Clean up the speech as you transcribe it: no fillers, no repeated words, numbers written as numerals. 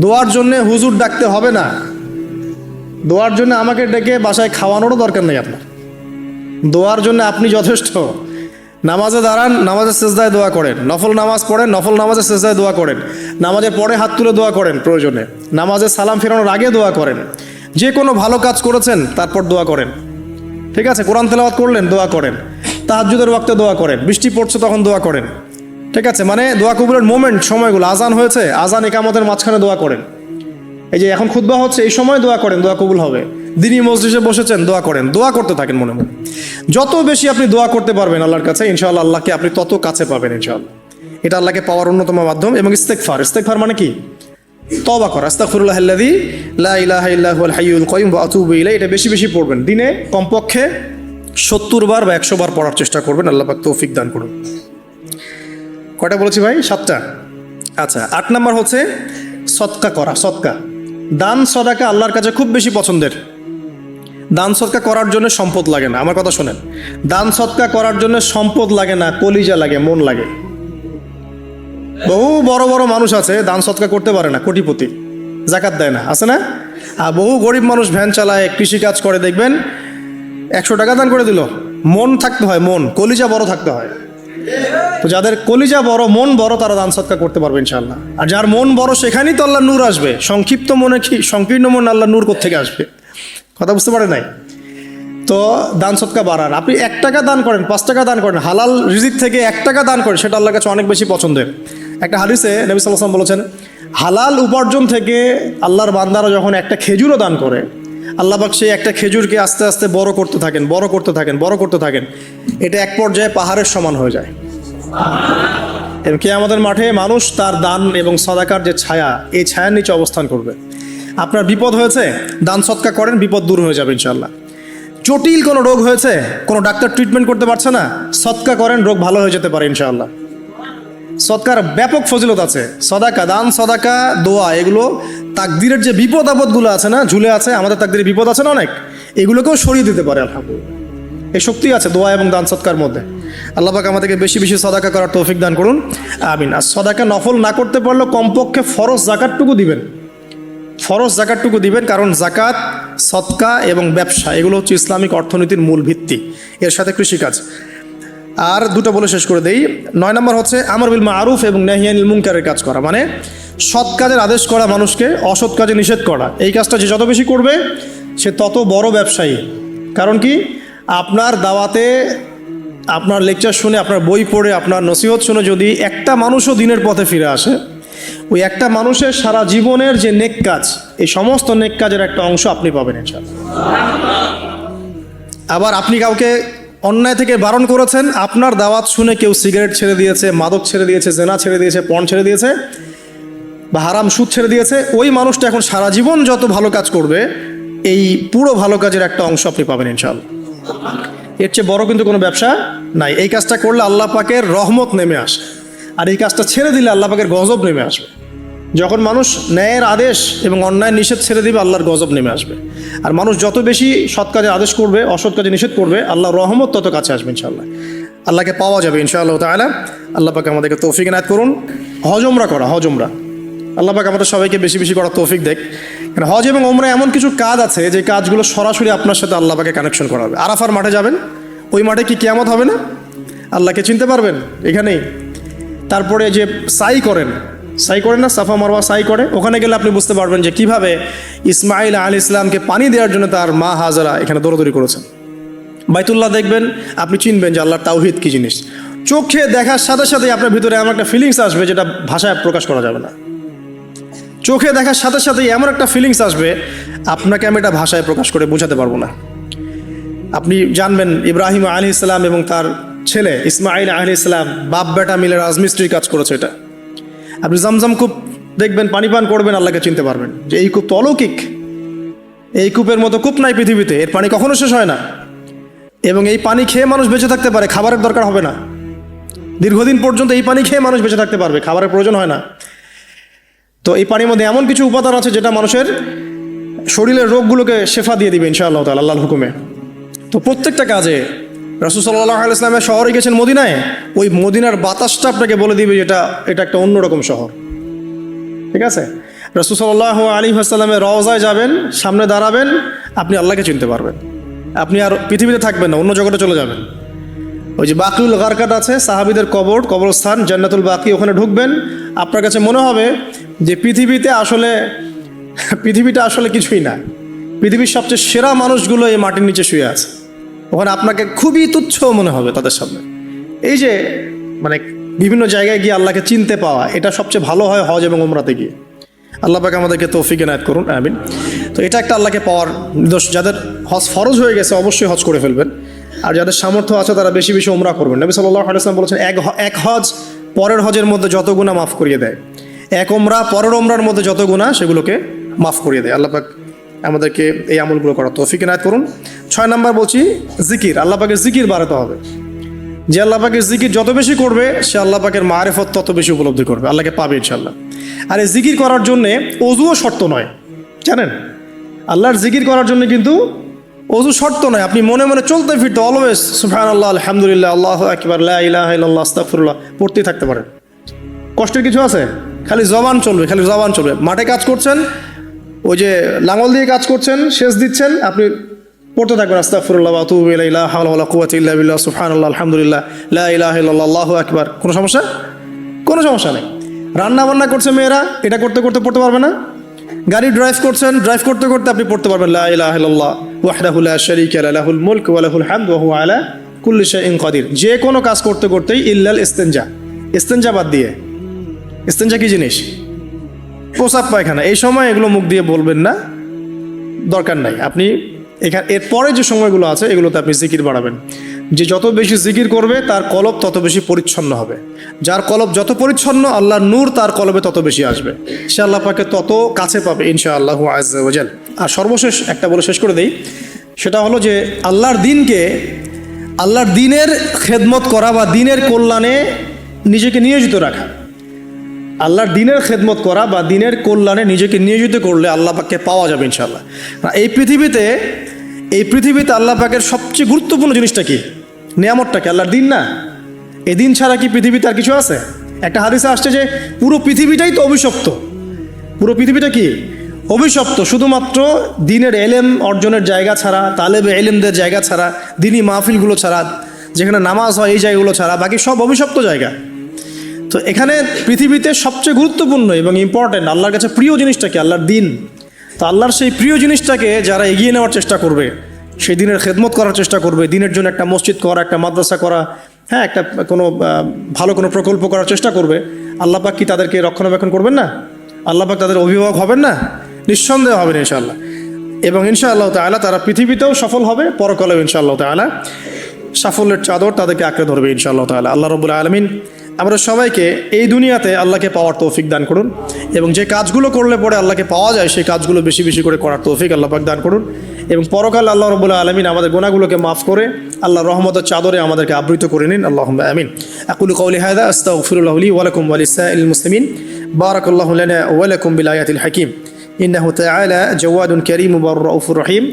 দোয়ার জন্যে হুজুর ডাকতে হবে না, দোয়ার জন্য আমাকে ডেকে বাসায় খাওয়ানোরও দরকার নেই আপনার। দোয়ার জন্য আপনি যথেষ্ট। নামাজে দাঁড়ান, নামাজের সেজদায় দোয়া করেন, নফল নামাজ পড়েন, নফল নামাজের সেজদায় দোয়া করেন, নামাজের পরে হাত তুলে দোয়া করেন, প্রয়োজনে নামাজে সালাম ফেরানোর আগে দোয়া করেন, যে কোনো ভালো কাজ করেছেন তারপর দোয়া করেন। ঠিক আছে, কোরআন তেলাওয়াত করলেন দোয়া করেন, তাহাজ্জুদের ওয়াক্তে দোয়া করেন, বৃষ্টি পড়ছে তখন দোয়া করেন। ঠিক আছে, মানে দোয়া কবুলের মোমেন্ট, সময়গুলো, আজান হয়েছে, আজান ইকামতের মাঝখানে দোয়া করেন। এই যে এখন খুতবা হচ্ছে, এই সময় দোয়া করেন, দোয়া কবুল হবে। দিনী মসজিদে বসেছেন, দোয়া করেন, দোয়া করতে থাকেন মনে মনে। যত বেশি আপনি দোয়া করতে পারবেন আল্লাহর কাছে, ইনশাআল্লাহ আল্লাহকে আপনি তত কাছে পাবেন ইনশাআল্লাহ। এটা আল্লাহকে পাওয়ার অন্যতম মাধ্যম। এবং ইস্তেগফার, ইস্তেগফার মানে কি? তওবা করা। আস্তাগফিরুল্লাহাল্লাযী লা ইলাহা ইল্লা হুয়াল হাইয়ুল কাইয়ুম ওয়া আতুবু ইলাইহি। এটা বেশি বেশি পড়বেন, দিনে কমপক্ষে 70 বার বা 100 বার পড়ার চেষ্টা করবেন। আল্লাহ পাক তৌফিক দান করুন। কয়টা বলেছি ভাই? 7টা। আচ্ছা, 8 নাম্বার হচ্ছে সদকা করা। সদকা, দান সদাকা আল্লাহর কাছে খুব বেশি পছন্দের। দান সদকা করার জন্য সম্পদ লাগে না, আমার কথা শোনেন। দান সদকা করার জন্য সম্পদ লাগে না, কলিজা লাগে, মন লাগে। বহু বড় বড় মানুষ আছে দান সদকা করতে পারে না, কোটিপতি, জাকাত দেয় না, আছে না? আর বহু গরিব মানুষ ভ্যান চালায়, কৃষিকাজ করে, দেখবেন 100 টাকা দান করে দিল। মন থাকতে হয়, মন, কলিজা বড় থাকতে হয়। তো যাদের কলিজা বড়, মন বড়, তারা দান সদকা করতে পারবে ইনশাআল্লাহ। আর যার মন বড়, সেখানেই তো আল্লাহ নূর আসবে। সংক্ষিপ্ত মনে কি, সংকীর্ণ মন আল্লাহ নূর কোত্থেকে আসবে? কথা বুঝতে পারে নাই? তো দান সদকা বাড়ান। আপনি 1 টাকা দান করেন, 5 টাকা দান করেন, হালাল রিজিক থেকে 1 টাকা দান করেন, সেটা আল্লাহর কাছে অনেক বেশি পছন্দের। একটা হাদিসে নবী সাল্লাল্লাহু আলাইহি ওয়াসাল্লাম বলেছেন, হালাল উপার্জন থেকে আল্লাহর বান্দারা যখন একটা খেজুরও দান করে, আল্লাহ পাক সেই একটা খেজুরকে আস্তে আস্তে বড় করতে থাকেন, বড় করতে থাকেন, বড় করতে থাকেন। এটা এক পর্যায়ে পাহাড়ের সমান হয়ে যায়। এবং কিয়ামতের মাঠে মানুষ তার দান এবং সাদাকার যে ছায়া, এই ছায়ার নিচে অবস্থান করবে। আপনার বিপদ হয়েছে, দান সদকা করেন, বিপদ দূর হয়ে যাবে ইনশাআল্লাহ। জটিল কোনো রোগ হয়েছে, কোনো ডাক্তার ট্রিটমেন্ট করতে পারছে না, সদকা করেন, রোগ ভালো হয়ে যেতে পারে ইনশাআল্লাহ। সদকার ব্যাপক ফজিলত আছে। সদাকা, দান সদাকা, দোয়া, এগুলো তাকদিরের যে বিপদ আপদগুলো আছে না, ঝুলে আছে, আমাদের তাকদিরে বিপদ আছে না অনেক, এগুলোকেও সরিয়ে দিতে পারে আলহামদুলিল্লাহ। এই শক্তি আছে দোয়া এবং দান সদকার মধ্যে। আল্লাহ পাক আমাদেরকে বেশি বেশি সদাকা করার তৌফিক দান করুন, আমিন। আর সদাকা নফল না করতে পারলেও কমপক্ষে ফরজ জাকাতটুকু দিবেন, ফরজ জাকাতটুকু দিবেন। কারণ জাকাত, সদকা এবং ব্যবসা, এগুলো হচ্ছে ইসলামিক অর্থনীতির মূল ভিত্তি, এর সাথে কৃষিকাজ। আর দুটো বলে শেষ করে দেই। 9 নম্বর হচ্ছে আমর বিল মারুফ এবং নাহি আনিল মুনকারের কাজ করা, মানে সৎ কাজের আদেশ করা, মানুষকে অসৎ কাজে নিষেধ করা। এই কাজটা যে যত বেশি করবে সে তত বড় ব্যবসায়ী। কারণ কি, আপনার দাওয়াতে, আপনার লেকচার শুনে, আপনার বই পড়ে, আপনার নসিহত শুনে যদি একটা মানুষও দিনের পথে ফিরে আসে, ওই একটা মানুষের সারা জীবনের যে নেক কাজ, এই সমস্ত নেক কাজের একটা অংশ আপনি পাবেন ইনশাআল্লাহ। আবার আপনি কাউকে অন্যায় থেকে বারণ করেছেন, আপনার দাওয়াত শুনে কেউ সিগারেট ছেড়ে দিয়েছে, মাদক ছেড়ে দিয়েছে, জেনা ছেড়ে দিয়েছে, পণ ছেড়ে দিয়েছে, বা হারাম সুদ ছেড়ে দিয়েছে, ওই মানুষটা এখন সারা জীবন যত ভালো কাজ করবে, এই পুরো ভালো কাজের একটা অংশ আপনি পাবেন ইনশাআল্লাহ। এর চেয়ে বড় কিন্তু কোনো ব্যবসা নাই। এই কাজটা করলে আল্লাহ পাকের রহমত নেমে আসে, আর এই কাজটা ছেড়ে দিলে আল্লাহ পাকের গজব নেমে আসবে। যখন মানুষ ন্যায়ের আদেশ এবং অন্যায় নিষেধ ছেড়ে দিবে, আল্লাহর গজব নেমে আসবে। আর মানুষ যত বেশি সৎ কাজে আদেশ করবে, অসৎ কাজে নিষেধ করবে, আল্লাহর রহমত তত কাছে আসবে ইনশাআল্লাহ। আল্লাহকে পাওয়া যাবে ইনশাআল্লাহ তাআলা। আল্লাহ পাক আমাদেরকে তৌফিক এনায়েত করুন। হজ ওমরা করা, হজ ওমরা আল্লাহ পাক আমাদের সবাইকে বেশি বেশি করার তৌফিক দেখ। কারণ হজ এবং ওমরা এমন কিছু কাজ আছে যে কাজগুলো সরাসরি আপনার সাথে আল্লাহ পাকে কানেকশন করাবে। আরাফার মাঠে যাবেন, ওই মাঠে কি কিয়ামত হবে না? আল্লাহকে চিনতে পারবেন এখানেই। তারপরে যে সাই করেন না, সাফা মারওয়া সাই করে, ওখানে গেলে আপনি বুঝতে পারবেন যে কিভাবে ইসমাইল আলাইহিস সালামকে পানি দেওয়ার জন্য তার মা হাজারা এখানে দৌড়াদৌড়ি করেছেন। বাইতুল্লাহ দেখবেন, আপনি চিনবেন যে আল্লাহর তাওহীদ কি জিনিস। চোখে দেখার সাথে সাথে আপনার ভিতরে এমন একটা ফিলিংস আসবে যেটা ভাষায় প্রকাশ করা যাবে না। চোখে দেখার সাথে সাথেই এমন একটা ফিলিংস আসবে, আপনাকে আমি এটা ভাষায় প্রকাশ করে বোঝাতে পারবো না। আপনি জানবেন ইব্রাহিম আলাইহিস সালাম এবং তার ছেলে ইসমাইল আলাইহিস সালাম বাপ বেটা মিলে রাজমিস্ত্রির কাজ করেছে। এটা আপনি জামজাম কূপ দেখবেন, পানি পান করবেন, আল্লাহকে চিনতে পারবেন যে এই কূপ তো অলৌকিক। এই কূপের মতো কূপ নাই পৃথিবীতে, এর পানি কখনো শেষ হয় না। এবং এই পানি খেয়ে মানুষ বেঁচে থাকতে পারে, খাবারের দরকার হবে না। দীর্ঘদিন পর্যন্ত এই পানি খেয়ে মানুষ বেঁচে থাকতে পারবে, খাবারের প্রয়োজন হয় না। তো এই পানির মধ্যে এমন কিছু উপাদান আছে যেটা মানুষের শরীরের রোগগুলোকে শেফা দিয়ে দিবে ইনশাআল্লাহ তাআলা আল্লাহর হুকুমে। তো প্রত্যেকটা কাজে রাসূল সাল্লাল্লাহু আলাইহি ওয়াসাল্লামের শহরে গেছেন মদিনায়, ওই মদিনার বাতাসটা আপনাকে বলে দিবে এটা একটা অন্যরকম শহর। ঠিক আছে? রাসূল সাল্লাল্লাহু আলাইহি ওয়াসাল্লামের রওজায় যাবেন, সামনে দাঁড়াবেন, আপনি আল্লাহকে চিনতে পারবেন। আপনি আর পৃথিবীতে থাকবেন না, অন্য জগতে চলে যাবেন। ওই যে বাকিউল গারকাত আছে, সাহাবীদের কবরস্থান জান্নাতুল বাকি, ওখানে ঢুকবেন, আপনার কাছে মনে হবে যে পৃথিবীটা আসলে কিছুই না। পৃথিবীর সবচেয়ে সেরা মানুষগুলো এই মাটির নিচে শুয়ে আছে। ওখানে আপনাকে খুবই তুচ্ছ মনে হবে তাদের সামনে। এই যে মানে বিভিন্ন জায়গায় গিয়ে আল্লাহকে চিনতে পাওয়া, এটা সবচেয়ে ভালো হয় হজ এবং উমরাতে গিয়ে। আল্লাহ পাক আমাদেরকে তৌফিক এনায়েত করুন, আমিন। তো এটা একটা আল্লাহকে পাওয়ার নিদর্শন। যাদের হজ ফরজ হয়ে গেছে অবশ্যই হজ করে ফেলবেন, আর যাদের সামর্থ্য আছে তারা বেশি বেশি উমরা করবেন। নবী সাল্লাল্লাহু আলাইহি ওয়াসাল্লাম বলেছেন, এক হজ পরের হজের মধ্যে যত গুনাহ মাফ করিয়ে দেয়, এক উমরা পরের উমরার মধ্যে যত গুনাহ সেগুলোকে মাফ করিয়ে দেয়। আল্লাহ পাক আমাদেরকে এই আমলগুলো করার তৌফিক এনায়েত করুন। 6 নাম্বার বলছি জিকির। আল্লাহ পাকের জিকির বাড়াতে হবে। যে আল্লাহ পাকের জিকির যত বেশি করবে, সে আল্লাহ পাকের মারিফত তত বেশি উপলব্ধি করবে, আল্লাহকে পাবে ইনশাআল্লাহ। আর এই জিকির করার জন্যে অজুও শর্ত নয়, জানেন? আল্লাহর জিকির করার জন্য কিন্তু অজু শর্ত নয়। আপনি মনে মনে চলতে ফিরতে অলওয়েজ সুবহানাল্লাহ, আলহামদুলিল্লাহ, আল্লাহু আকবার, লা ইলাহা ইল্লাল্লাহ, আস্তাগফিরুল্লাহ পড়তেই থাকতে পারেন। কষ্টের কিছু আছে? খালি জবান চলবে। মাঠে কাজ করছেন, ওই যে লাঙল দিয়ে কাজ করছেন, সেচ দিচ্ছেন, আপনি পড়তে থাকবেন আস্তাগফিরুল্লাহ ওয়া আতুবু ইলাইহি, লা হাওলা ওয়ালা কুওয়াতা ইল্লা বিল্লাহ, সুবহানাল্লাহ, আলহামদুলিল্লাহ, লা ইলাহা ইল্লাল্লাহ, আল্লাহু আকবার। কোনো সমস্যা নেই। রান্না বান্না করছে মেয়েরা, এটা করতে করতে পড়তে পারবে না? গাড়ি ড্রাইভ করতে করতে আপনি পড়তে পারবেন লা ইলাহা ইল্লাল্লাহ ওয়াহদাহু লা শারীকা লাহু, লাহুল মুলক ওয়া লাহুল হামদ ওয়া হুয়া আলা কুল্লি শাইইন কাদির। যে কোনো কাজ করতে করতেই ইল্লাল ইস্তেনজা বাদ দিয়ে। ইস্তেনজা কি জিনিস? প্রসাব পায়খানা। এই সময় এগুলো মুখ দিয়ে বলবেন না, দরকার নাই। আপনি এরপরে যে সময়গুলো আছে এগুলোতে আপনি জিকির বাড়াবেন। যে যত বেশি জিকির করবে তার কলব তত বেশি পরিচ্ছন্ন হবে। যার কলব যত পরিচ্ছন্ন, আল্লাহর নূর তার কলবে তত বেশি আসবে, সে আল্লাহ পাকে তত কাছে পাবে ইনশাআল্লাহ আযজা ওয়া জাল। আর সর্বশেষ একটা বলে শেষ করে দেই, সেটা হলো যে আল্লাহর দিনের খেদমত করা বা দিনের কল্যাণে নিজেকে নিয়োজিত রাখা। আল্লাহর দিনের খেদমত করা বা দিনের কল্যাণে নিজেকে নিয়োজিত করলে আল্লাহ পাককে পাওয়া যাবে ইনশাআল্লাহ। এই পৃথিবীতে আল্লাহ পাকের সবচেয়ে গুরুত্বপূর্ণ জিনিসটা কি? নিয়ামতটা কি? আল্লাহর দিন না? এই দিন ছাড়া কি পৃথিবীতে আর কিছু আছে? একটা হাদিসে আসছে যে পুরো পৃথিবীটাই তো অভিশপ্ত। পুরো পৃথিবীটা কি? অভিশপ্ত। শুধুমাত্র দিনের এলেম অর্জনের জায়গা ছাড়া, তালেবে এলেমদের জায়গা ছাড়া, দিনই মাহফিলগুলো ছাড়া, যেখানে নামাজ হয় এই জায়গাগুলো ছাড়া বাকি সব অভিশপ্ত জায়গা। তো এখানে পৃথিবীতে সবচেয়ে গুরুত্বপূর্ণ এবং ইম্পর্টেন্ট আল্লাহর কাছে প্রিয় জিনিসটা কি? আল্লাহর দিন। তো আল্লাহর সেই প্রিয় জিনিসটাকে যারা এগিয়ে নেওয়ার চেষ্টা করবে, সেই দিনের খেদমত করার চেষ্টা করবে, দিনের জন্য একটা মসজিদ করা, একটা মাদ্রাসা করা, হ্যাঁ, একটা ভালো কোনো প্রকল্প করার চেষ্টা করবে, আল্লাহ পাক কি তাদেরকে রক্ষণাবেক্ষণ করবেন না? আল্লাহ পাক তাদের অভিভাবক হবেন না? নিঃসন্দেহে হবেন ইনশাআল্লাহ। এবং ইনশাআল্লাহ তাআলা তারা পৃথিবীতেও সফল হবে, পরকালেও ইনশাআল্লাহ তাআলা সাফল্যের চাদর তাদেরকে আঁকড়ে ধরবে ইনশাআল্লাহ তাআলা। আল্লাহ রাব্বুল আলামিন আমরা সবাইকে এই দুনিয়াতে আল্লাহকে পাওয়ার তৌফিক দান করুন, এবং যে কাজগুলো করলে পরে আল্লাহকে পাওয়া যায় সেই কাজগুলো বেশি বেশি করে করার তৌফিক আল্লাহ পাক দান করুন। এবং পরকালে আল্লাহ রাব্বুল আলামিন আমাদের গুনাহগুলোকে মাফ করে আল্লাহর রহমতের চাদরে আমাদেরকে আবৃত করে নিন। আল্লাহুম্মা আমিন। আকুলু কওলি হাযা আস্তাগফিরুল্লাহ লি ওয়া লাকুম ওয়া লিসাইরিল মুসলিমিন। বারাকাল্লাহু লানা ওয়া লাকুম বিল আয়াতিল হাকীম। ইন্নাহু তাআলা জাওয়াদুন কারীমুন ওয়া রাউফুর রহিম।